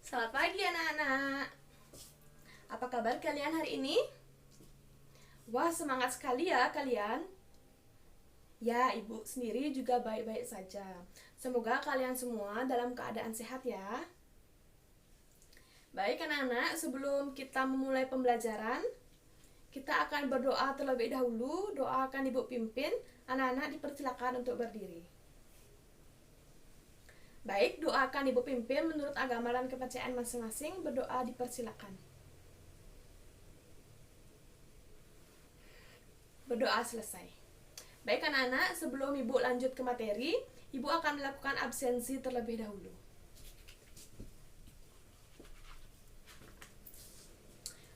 Selamat pagi anak-anak. Apa kabar kalian hari ini? Wah, semangat sekali ya kalian. Ya, ibu sendiri juga baik-baik saja. Semoga kalian semua dalam keadaan sehat ya. Baik anak-anak, sebelum kita memulai pembelajaran, kita akan berdoa terlebih dahulu. Doa akan ibu pimpin. Anak-anak dipersilakan untuk berdiri. Baik, doakan ibu pimpin menurut agama dan kepercayaan masing-masing. Berdoa dipersilakan. Berdoa selesai. Baik anak-anak, sebelum ibu lanjut ke materi, ibu akan melakukan absensi terlebih dahulu.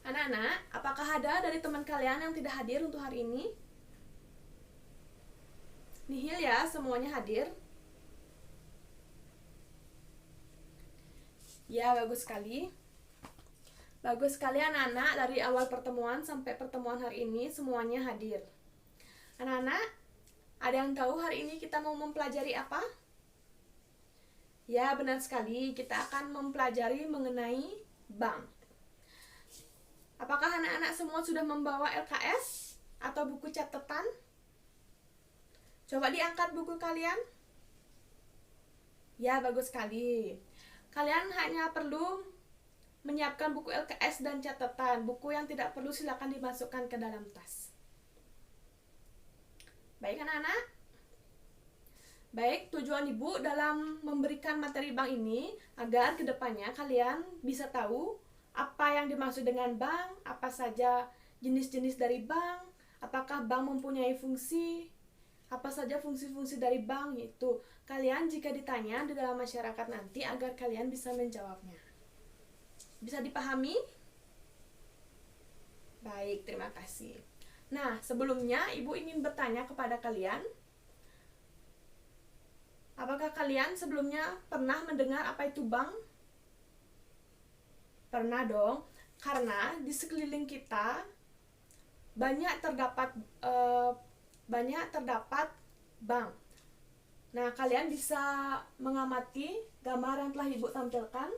Anak-anak, apakah ada dari teman kalian yang tidak hadir untuk hari ini? Nihil ya, semuanya hadir. Ya, bagus sekali. Bagus sekali anak-anak, dari awal pertemuan sampai pertemuan hari ini semuanya hadir. Anak-anak, ada yang tahu hari ini kita mau mempelajari apa? Ya, benar sekali, kita akan mempelajari mengenai bank. Apakah anak-anak semua sudah membawa LKS atau buku catatan? Coba diangkat buku kalian. Ya, bagus sekali. Kalian hanya perlu menyiapkan buku LKS dan catatan. Buku yang tidak perlu silakan dimasukkan ke dalam tas. Baik anak-anak? Baik, tujuan ibu dalam memberikan materi bank ini agar kedepannya kalian bisa tahu apa yang dimaksud dengan bank, apa saja jenis-jenis dari bank, apakah bank mempunyai fungsi, apa saja fungsi-fungsi dari bank, yaitu kalian jika ditanya di dalam masyarakat nanti agar kalian bisa menjawabnya. Bisa dipahami? Baik, terima kasih. Nah, sebelumnya ibu ingin bertanya kepada kalian, apakah kalian sebelumnya pernah mendengar apa itu bank? Pernah dong, karena di sekeliling kita banyak terdapat bank. Nah, kalian bisa mengamati gambar yang telah ibu tampilkan.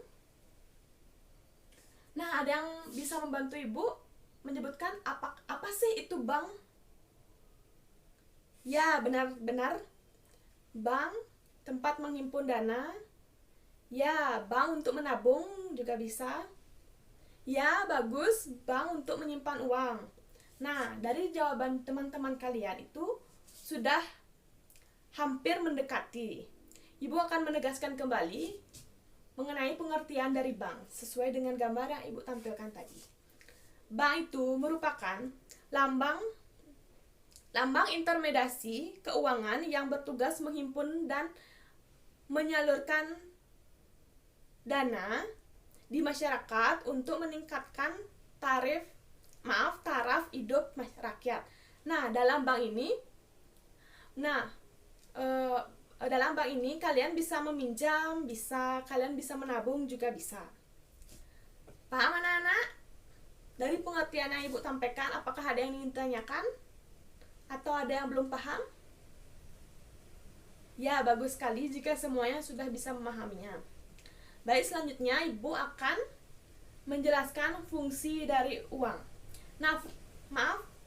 Nah, ada yang bisa membantu ibu menyebutkan apa sih itu bank? Ya, benar-benar. Bank tempat menghimpun dana. Ya, bank untuk menabung juga bisa. Ya, bagus, bank untuk menyimpan uang. Nah, dari jawaban teman-teman kalian itu sudah hampir mendekati. Ibu akan menegaskan kembali mengenai pengertian dari bank sesuai dengan gambar yang ibu tampilkan tadi. Bank itu merupakan lambang intermediasi keuangan yang bertugas menghimpun dan menyalurkan dana di masyarakat untuk meningkatkan taraf hidup rakyat. Nah, dalam bank ini kalian bisa meminjam, kalian bisa menabung juga bisa. Paham anak-anak? Dari pengertian yang ibu sampaikan, apakah ada yang ingin ditanyakan? Atau ada yang belum paham? Ya, bagus sekali jika semuanya sudah bisa memahaminya. Baik, selanjutnya ibu akan menjelaskan fungsi dari uang.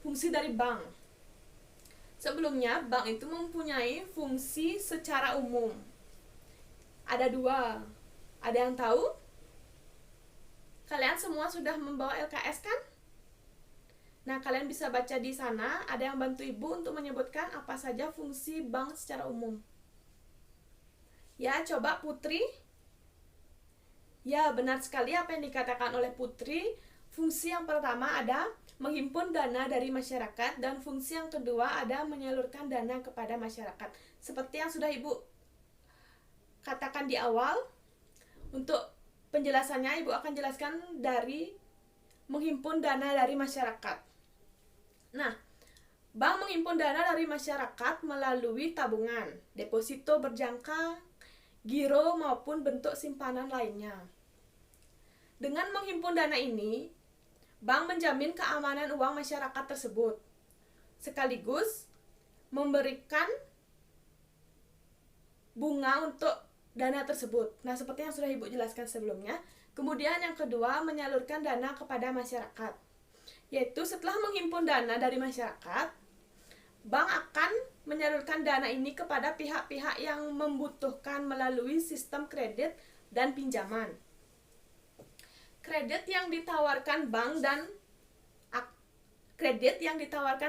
Fungsi dari bank. Sebelumnya, bank itu mempunyai fungsi secara umum. Ada 2. Ada yang tahu? Kalian semua sudah membawa LKS kan? Nah, kalian bisa baca di sana, ada yang bantu ibu untuk menyebutkan apa saja fungsi bank secara umum. Ya, coba Putri. Ya, benar sekali apa yang dikatakan oleh Putri. Fungsi yang pertama ada menghimpun dana dari masyarakat, dan fungsi yang kedua ada menyalurkan dana kepada masyarakat. Seperti yang sudah ibu katakan di awal, untuk penjelasannya ibu akan jelaskan dari menghimpun dana dari masyarakat. Nah, bank menghimpun dana dari masyarakat melalui tabungan, deposito berjangka, giro maupun bentuk simpanan lainnya. Dengan menghimpun dana ini, bank menjamin keamanan uang masyarakat tersebut, sekaligus memberikan bunga untuk dana tersebut. Nah, seperti yang sudah ibu jelaskan sebelumnya, Kemudian yang kedua, menyalurkan dana kepada masyarakat. Yaitu setelah menghimpun dana dari masyarakat, bank akan menyalurkan dana ini kepada pihak-pihak yang membutuhkan melalui sistem kredit dan pinjaman. Kredit yang ditawarkan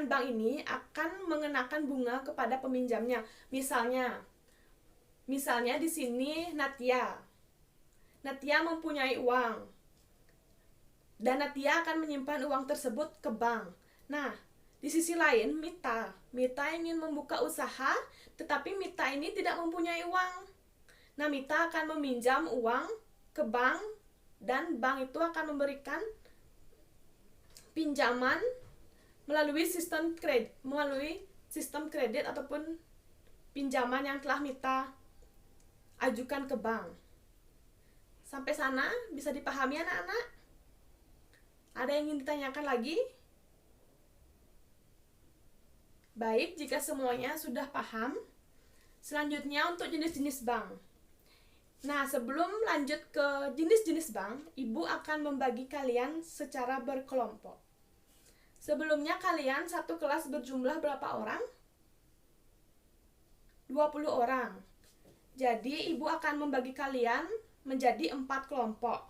bank ini akan mengenakan bunga kepada peminjamnya. Misalnya di sini Natia mempunyai uang dan Natia akan menyimpan uang tersebut ke bank. Nah, di sisi lain Mita ingin membuka usaha, tetapi Mita ini tidak mempunyai uang. Nah, Mita akan meminjam uang ke bank dan bank itu akan memberikan pinjaman melalui sistem kredit ataupun pinjaman yang telah Mita ajukan ke bank. Sampai sana bisa dipahami anak-anak? Ada yang ingin ditanyakan lagi? Baik, jika semuanya sudah paham, selanjutnya untuk jenis-jenis bank. Nah, sebelum lanjut ke jenis-jenis bank, Ibu akan membagi kalian secara berkelompok. Sebelumnya kalian satu kelas berjumlah berapa orang? 20 orang. Jadi Ibu akan membagi kalian menjadi 4 kelompok.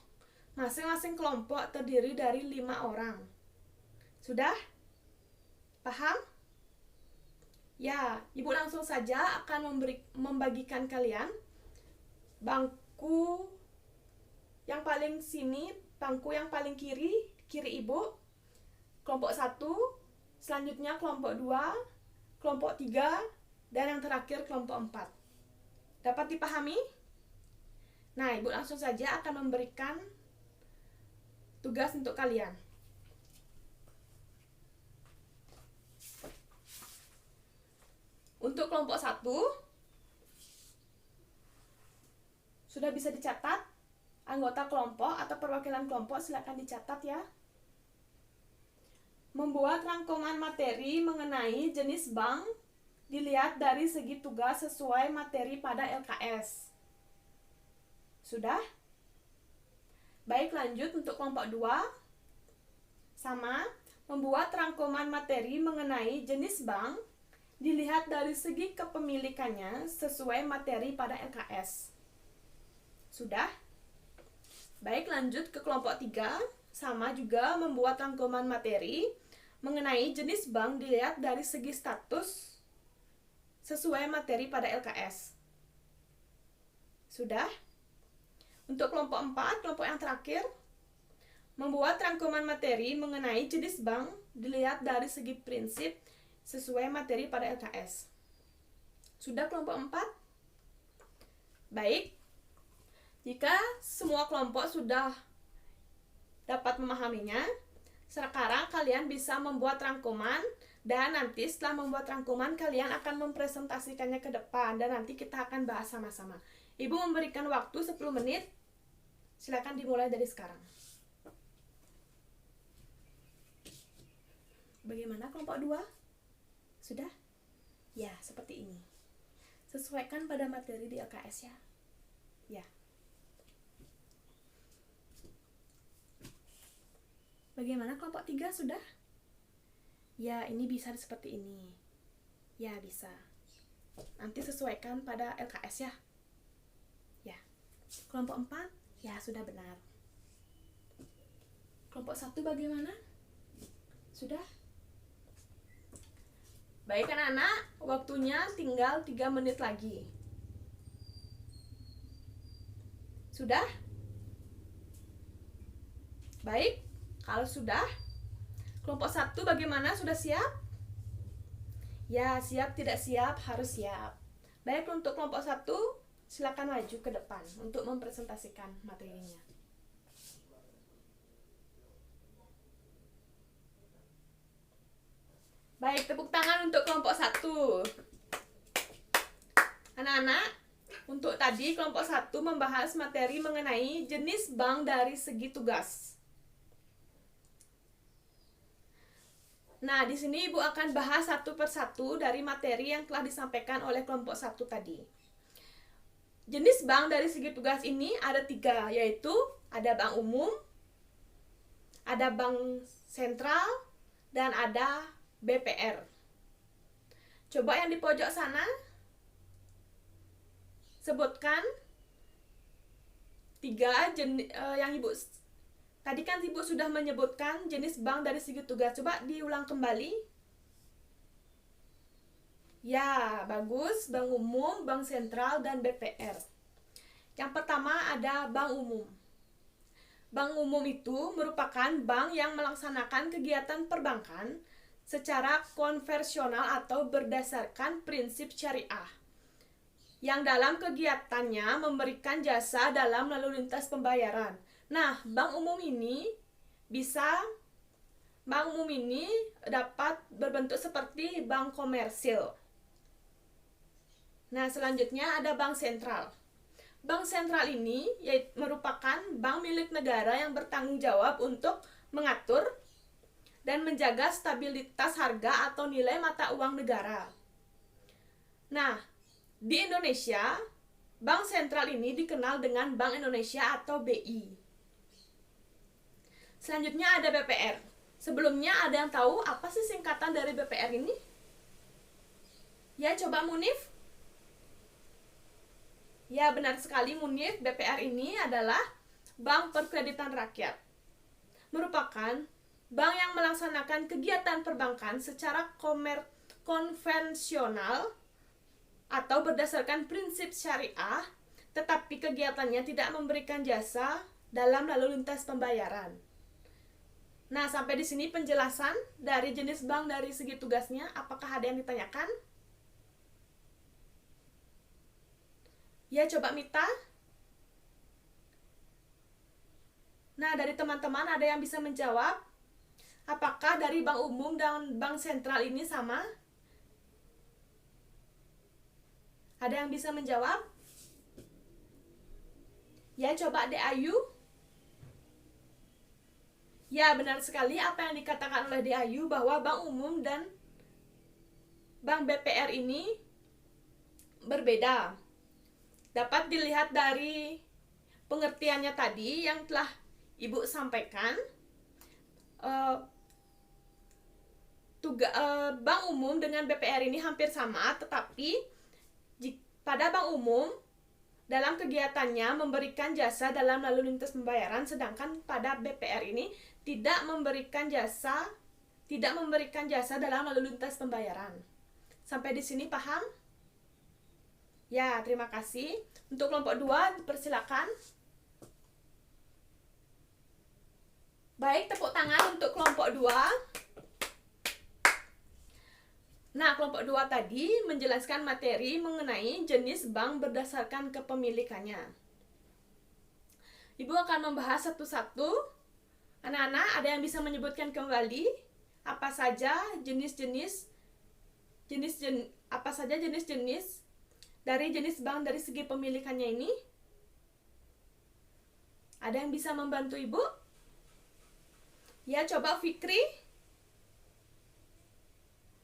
Masing-masing kelompok terdiri dari 5 orang. Sudah? Paham? Ya, Ibu langsung saja akan membagikan kalian bangku yang paling sini, bangku yang paling kiri Ibu, kelompok 1, selanjutnya kelompok 2, kelompok 3, dan yang terakhir kelompok 4. Dapat dipahami? Nah, Ibu langsung saja akan memberikan tugas untuk kalian. Untuk kelompok 1, sudah bisa dicatat? Anggota kelompok atau perwakilan kelompok silakan dicatat ya. Membuat rangkuman materi mengenai jenis bank dilihat dari segi tugas sesuai materi pada LKS. Sudah? Baik, lanjut untuk kelompok 2. Sama, membuat rangkuman materi mengenai jenis bank dilihat dari segi kepemilikannya sesuai materi pada LKS. Sudah? Baik, lanjut ke kelompok 3. Sama juga membuat rangkuman materi mengenai jenis bank dilihat dari segi status sesuai materi pada LKS. Sudah? Untuk kelompok 4, kelompok yang terakhir, membuat rangkuman materi mengenai jenis bank dilihat dari segi prinsip sesuai materi pada LKS. Sudah kelompok 4? Baik. Jika semua kelompok sudah dapat memahaminya, sekarang kalian bisa membuat rangkuman dan nanti setelah membuat rangkuman kalian akan mempresentasikannya ke depan dan nanti kita akan bahas sama-sama. Ibu memberikan waktu 10 menit. Silakan dimulai dari sekarang. Bagaimana kelompok 2? Sudah? Ya, seperti ini. Sesuaikan pada materi di LKS ya. Ya. Bagaimana kelompok 3 sudah? Ya, ini bisa seperti ini. Ya, bisa. Nanti sesuaikan pada LKS ya. Ya. Kelompok 4? Ya, sudah benar. Kelompok 1 bagaimana? Sudah? Baik anak-anak, waktunya tinggal 3 menit lagi. Sudah? Baik. Kalau sudah, kelompok 1 bagaimana? Sudah siap? Ya, siap tidak siap, harus siap. Baik, untuk kelompok 1, silakan maju ke depan untuk mempresentasikan materinya. Baik, tepuk tangan untuk kelompok 1. Anak-anak, untuk tadi kelompok 1 membahas materi mengenai jenis bank dari segi tugas. Nah, di sini Ibu akan bahas satu persatu dari materi yang telah disampaikan oleh kelompok 1 tadi. Jenis bank dari segi tugas ini ada 3, yaitu ada bank umum, ada bank sentral, dan ada BPR. Coba yang di pojok sana, sebutkan 3 jenis yang Ibu tadi kan Ibu sudah menyebutkan jenis bank dari segi tugas. Coba diulang kembali. Ya, bagus. Bank umum, bank sentral, dan BPR. Yang pertama ada bank umum. Bank umum itu merupakan bank yang melaksanakan kegiatan perbankan secara konvensional atau berdasarkan prinsip syariah, yang dalam kegiatannya memberikan jasa dalam lalu lintas pembayaran. Nah, bank umum ini dapat berbentuk seperti bank komersil. Nah, selanjutnya ada bank sentral. Bank sentral ini merupakan bank milik negara yang bertanggung jawab untuk mengatur dan menjaga stabilitas harga atau nilai mata uang negara. Nah, di Indonesia, bank sentral ini dikenal dengan Bank Indonesia atau BI. Selanjutnya ada BPR. Sebelumnya ada yang tahu apa sih singkatan dari BPR ini? Ya, coba Munif. Ya, benar sekali Munif, BPR ini adalah Bank Perkreditan Rakyat. Merupakan bank yang melaksanakan kegiatan perbankan secara konvensional atau berdasarkan prinsip syariah, tetapi kegiatannya tidak memberikan jasa dalam lalu lintas pembayaran. Nah, sampai di sini penjelasan dari jenis bank dari segi tugasnya. Apakah ada yang ditanyakan? Ya, coba Mita. Nah, dari teman-teman ada yang bisa menjawab? Apakah dari bank umum dan bank sentral ini sama? Ada yang bisa menjawab? Ya, coba Dek Ayu. Ya, benar sekali apa yang dikatakan oleh Dek Ayu bahwa bank umum dan bank BPR ini berbeda. Dapat dilihat dari pengertiannya tadi yang telah Ibu sampaikan. Bank umum dengan BPR ini hampir sama, tetapi pada bank umum dalam kegiatannya memberikan jasa dalam lalu lintas pembayaran, sedangkan pada BPR ini tidak memberikan jasa dalam lalu lintas pembayaran. Sampai di sini paham? Ya, terima kasih. Untuk kelompok 2, persilakan. Baik, tepuk tangan untuk kelompok 2. Nah, kelompok 2 tadi menjelaskan materi mengenai jenis bank berdasarkan kepemilikannya. Ibu akan membahas satu-satu. Anak-anak, ada yang bisa menyebutkan kembali apa saja jenis-jenis dari jenis bank dari segi pemilikannya ini? Ada yang bisa membantu Ibu? Ya, coba Fikri.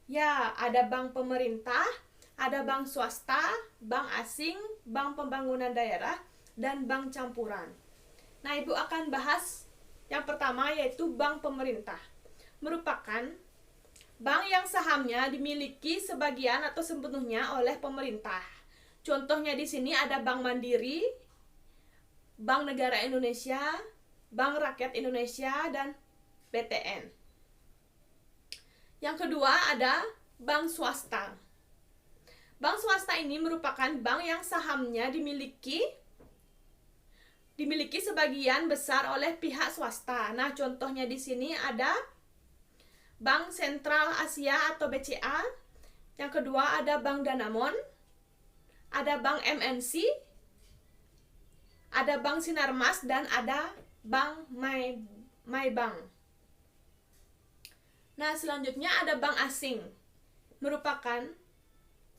Ya, ada bank pemerintah, ada bank swasta, bank asing, bank pembangunan daerah, dan bank campuran. Nah, Ibu akan bahas yang pertama, yaitu bank pemerintah. Merupakan bank yang sahamnya dimiliki sebagian atau sepenuhnya oleh pemerintah. Contohnya di sini ada Bank Mandiri, Bank Negara Indonesia, Bank Rakyat Indonesia, dan BTN. Yang kedua ada bank swasta. Bank swasta ini merupakan bank yang sahamnya dimiliki sebagian besar oleh pihak swasta. Nah, contohnya di sini ada Bank Sentral Asia atau BCA. Yang kedua ada Bank Danamon, ada Bank MNC, ada Bank Sinarmas, dan ada Bank Maybank. Nah, selanjutnya ada bank asing. Merupakan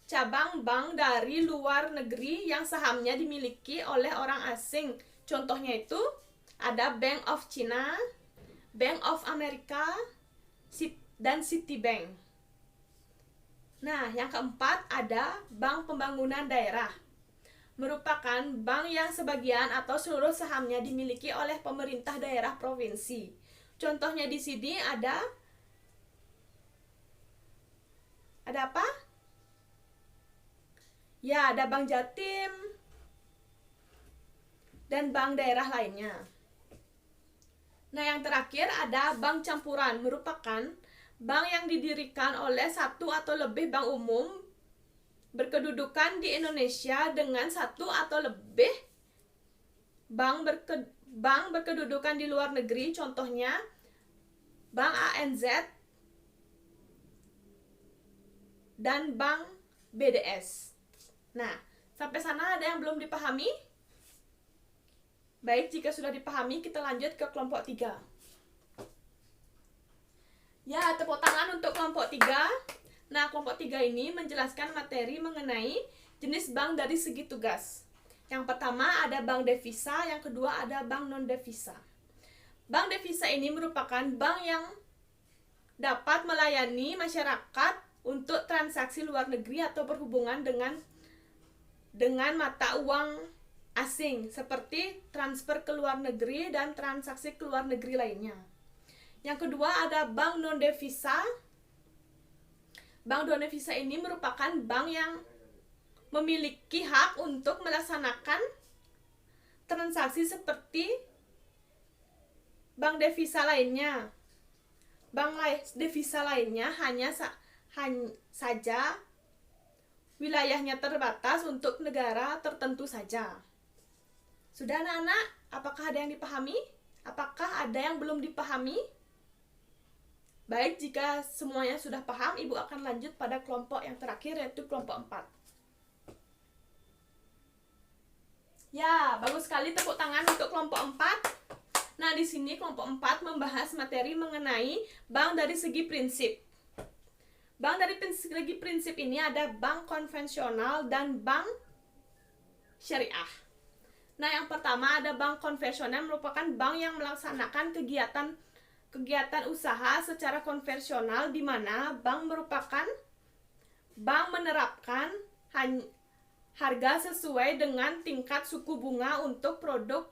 cabang bank dari luar negeri yang sahamnya dimiliki oleh orang asing. Contohnya itu ada Bank of China, Bank of America, dan Citibank. Nah, yang keempat ada Bank Pembangunan Daerah. merupakan bank yang sebagian atau seluruh sahamnya dimiliki oleh pemerintah daerah provinsi. Contohnya di sini ada apa? Ya, ada Bank Jatim dan bank daerah lainnya. Nah, yang terakhir ada bank campuran, merupakan bank yang didirikan oleh satu atau lebih bank umum berkedudukan di Indonesia dengan satu atau lebih bank berkedudukan di luar negeri, contohnya Bank ANZ dan Bank BDS. Nah, sampai sana ada yang belum dipahami? Baik, jika sudah dipahami, kita lanjut ke kelompok 3. Ya, tepuk tangan untuk kelompok 3. Nah, kelompok 3 ini menjelaskan materi mengenai jenis bank dari segi tugas. Yang pertama ada bank devisa, yang kedua ada bank non-devisa. Bank devisa ini merupakan bank yang dapat melayani masyarakat untuk transaksi luar negeri atau berhubungan dengan mata uang asing, seperti transfer ke luar negeri dan transaksi ke luar negeri lainnya. Yang kedua ada bank non-devisa. Bank non-devisa ini merupakan bank yang memiliki hak untuk melaksanakan transaksi seperti bank devisa lainnya. Bank devisa lainnya hanya saja wilayahnya terbatas untuk negara tertentu saja. Sudah anak-anak? Apakah ada yang dipahami? Apakah ada yang belum dipahami? Baik, jika semuanya sudah paham, Ibu akan lanjut pada kelompok yang terakhir, yaitu kelompok 4. Ya, bagus sekali, tepuk tangan untuk kelompok 4. Nah, di sini kelompok 4 membahas materi mengenai bank dari segi prinsip. Bank dari segi prinsip ini ada bank konvensional dan bank syariah. Nah, yang pertama ada bank konvensional, merupakan bank yang melaksanakan kegiatan usaha secara konvensional, di mana bank menerapkan harga sesuai dengan tingkat suku bunga untuk produk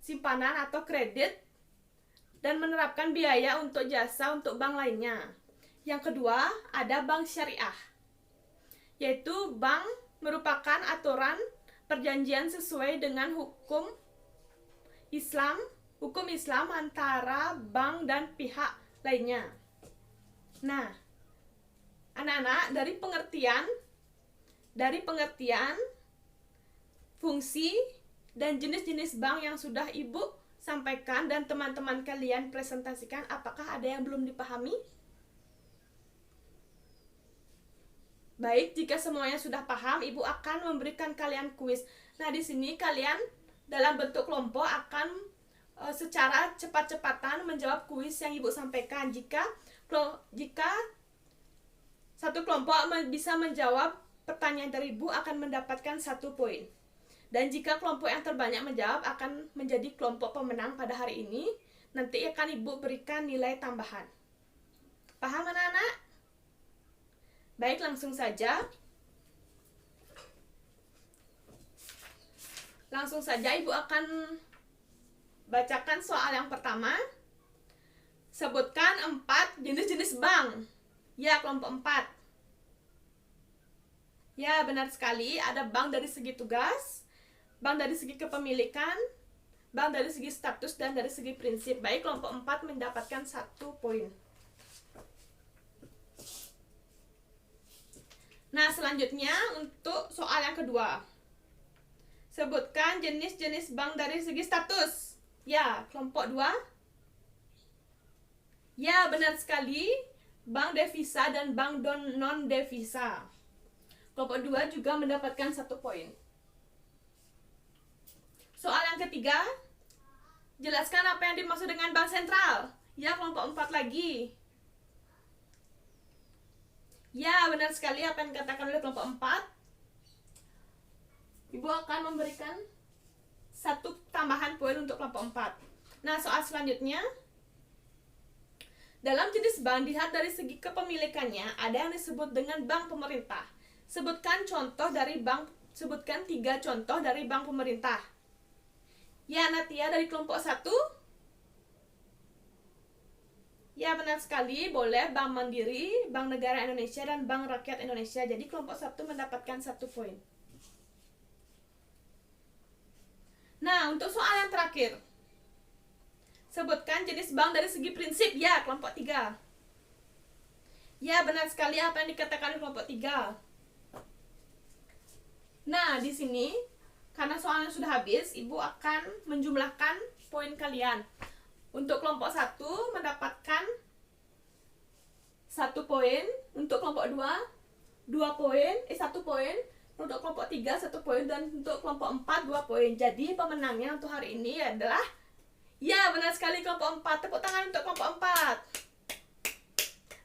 simpanan atau kredit, dan menerapkan biaya untuk jasa untuk bank lainnya. Yang kedua ada bank syariah, yaitu bank merupakan aturan perjanjian sesuai dengan hukum Islam antara bank dan pihak lainnya. Nah, anak-anak, dari pengertian fungsi dan jenis-jenis bank yang sudah Ibu sampaikan dan teman-teman kalian presentasikan, apakah ada yang belum dipahami? Baik, jika semuanya sudah paham, Ibu akan memberikan kalian kuis. Nah, di sini kalian dalam bentuk kelompok akan secara cepat-cepatan menjawab kuis yang Ibu sampaikan. Jika satu kelompok bisa menjawab pertanyaan dari Ibu, akan mendapatkan 1 poin. Dan jika kelompok yang terbanyak menjawab akan menjadi kelompok pemenang pada hari ini. Nanti akan Ibu berikan nilai tambahan. Paham anak-anak? Baik, langsung saja. Ibu akan bacakan soal yang pertama. Sebutkan 4 jenis-jenis bank. Ya, kelompok 4. Ya, benar sekali. Ada bank dari segi tugas, bank dari segi kepemilikan, bank dari segi status, dan dari segi prinsip. Baik, kelompok 4 mendapatkan 1 poin. Nah, selanjutnya untuk soal yang kedua. Sebutkan jenis-jenis bank dari segi status. Ya, kelompok 2. Ya, benar sekali. Bank devisa dan bank non-devisa. Kelompok 2 juga mendapatkan 1 poin. Soal yang ketiga. Jelaskan apa yang dimaksud dengan bank sentral. Ya, kelompok 4 lagi. Ya, benar sekali apa yang dikatakan oleh kelompok 4. Ibu akan memberikan 1 tambahan poin untuk kelompok 4. Nah, soal selanjutnya. Dalam jenis bank, dilihat dari segi kepemilikannya, ada yang disebut dengan bank pemerintah. Sebutkan contoh dari bank Sebutkan 3 contoh dari bank pemerintah. Ya, Natia dari kelompok 1. Ya, benar sekali. Boleh Bank Mandiri, Bank Negara Indonesia, dan Bank Rakyat Indonesia. Jadi kelompok 1 mendapatkan 1 poin. Nah, untuk soal yang terakhir. Sebutkan jenis bank dari segi prinsip. Ya, kelompok 3. Ya, benar sekali apa yang dikatakan kelompok 3. Nah, di sini karena soalnya sudah habis, Ibu akan menjumlahkan poin kalian. Untuk kelompok 1 mendapatkan 1 poin, untuk kelompok 2 1 poin, untuk kelompok 3 1 poin, dan untuk kelompok 4 2 poin. Jadi pemenangnya untuk hari ini adalah, ya benar sekali, kelompok 4. Tepuk tangan untuk kelompok 4.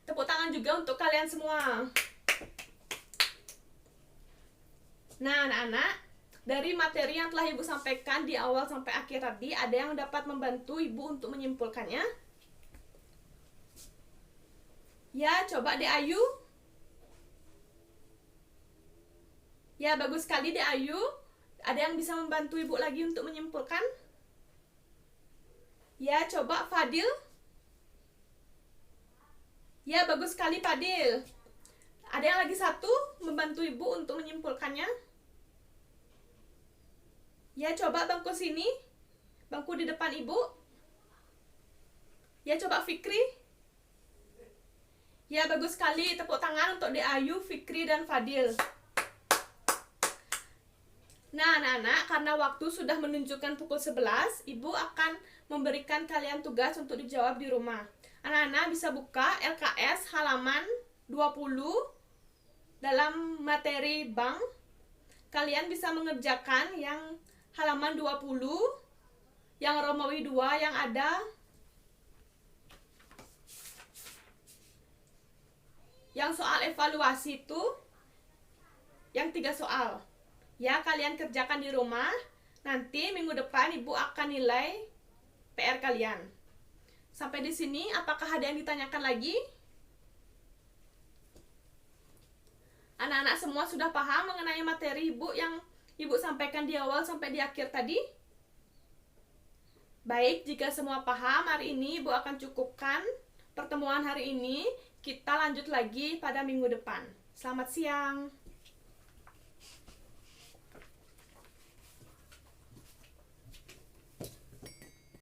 Tepuk tangan juga untuk kalian semua. Nah, anak-anak, dari materi yang telah Ibu sampaikan di awal sampai akhir tadi, ada yang dapat membantu Ibu untuk menyimpulkannya? Ya, coba Dek Ayu. Ya, bagus sekali Dek Ayu. Ada yang bisa membantu Ibu lagi untuk menyimpulkan? Ya, coba Fadil. Ya, bagus sekali Fadil. Ada yang lagi satu membantu Ibu untuk menyimpulkannya? Ya, coba bangku sini. Bangku di depan Ibu. Ya, coba Fikri. Ya, bagus sekali. Tepuk tangan untuk Dek Ayu, Fikri, dan Fadil. Nah, anak-anak, karena waktu sudah menunjukkan pukul 11, Ibu akan memberikan kalian tugas untuk dijawab di rumah. Anak-anak bisa buka LKS halaman 20 dalam materi bank. Kalian bisa mengerjakan yang halaman 20, yang Romawi 2 yang ada yang soal evaluasi itu, yang 3 soal. Ya, kalian kerjakan di rumah. Nanti minggu depan Ibu akan nilai PR kalian. Sampai di sini, apakah ada yang ditanyakan lagi? Anak-anak semua sudah paham mengenai materi Ibu yang Ibu sampaikan di awal sampai di akhir tadi? Baik, jika semua paham, hari ini Ibu akan cukupkan pertemuan hari ini. Kita lanjut lagi pada minggu depan. Selamat siang.